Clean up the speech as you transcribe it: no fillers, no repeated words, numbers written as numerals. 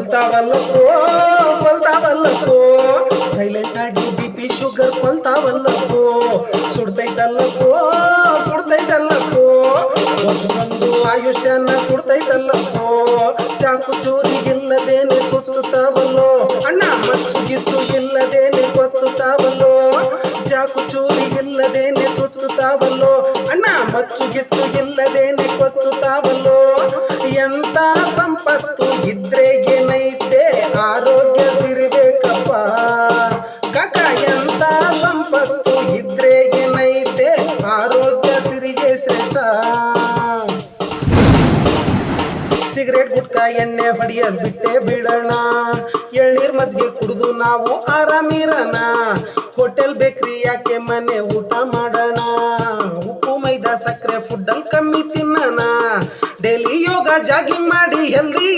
ಕೊಲ್ತಾವಲ್ಲಪ್ಪೋ silent ಆಗಿ BP sugar ಕೊಲ್ತಾವಲ್ಲಪ್ಪೋ ಸುಡ್ತೈತಲ್ಲಪ್ಪೋ ಒಂದು ಆಯುಷ್ಯನ ಸುಡ್ತೈತಲ್ಲಪ್ಪೋ ಚಾಕು ಚೂರಿಗಿಲ್ಲದೇನೆ ಚುಚ್ಚುತ್ತಾವಲ್ಲೋ ಅಣ್ಣ ಮಚ್ಚುಗಿತ್ತು ಇಲ್ಲದೇನೆ ಕೊಚ್ಚುತ್ತಾವಲ್ಲೋ ಚಾಕು ಚೂರಿಗಿಲ್ಲದೇನೆ ಚುಚ್ಚುತ್ತಾವಲ್ಲೋ ಅಣ್ಣ ಮಚ್ಚುಗಿತ್ತು ಇಲ್ಲದೇನೆ ಕೊಚ್ಚುತ್ತಾವಲ್ಲೋ ಎಂತ ಸಂಪತ್ತು ಇದ್ರೆ ಏನೈತೆ ಆರೋಗ್ಯ ಸಿರಿಬೇಕಪ್ಪ ಕಾಕ ಎಂತ ಸಂಪತ್ತು ಇದ್ರೆ ಏನೈತೆ ಆರೋಗ್ಯ ಸಿರಿಗೆ ಶ್ರೇಷ್ಠ ಸಿಗರೇಟ್ ಗುಟ್ಕಾ ಎಣ್ಣೆ ಹೊಡಿಯಲ್ ಬಿಟ್ಟೆ ಬಿಡೋಣ ಎಳ್ನೀರ್ ಮಜ್ಜಿಗೆ ಕುಡಿದು ನಾವು ಆರಾಮಿರೋಣ ಹೋಟೆಲ್ ಬೇಕ್ರಿ ಯಾಕೆ ಮನೆ ಊಟ ಮಾಡೋಣ ಉಪ್ಪು ಮೈದಾ ಸಕ್ಕರೆ ಫುಡ್ಡಲ್ಲಿ ಕಮ್ಮಿ ತಿನ್ನೋಣ ಡೈಲಿ ಯೋಗ ಜಾಗಿಂಗ್ ಮಾಡಿ ಹೆಲ್ದಿ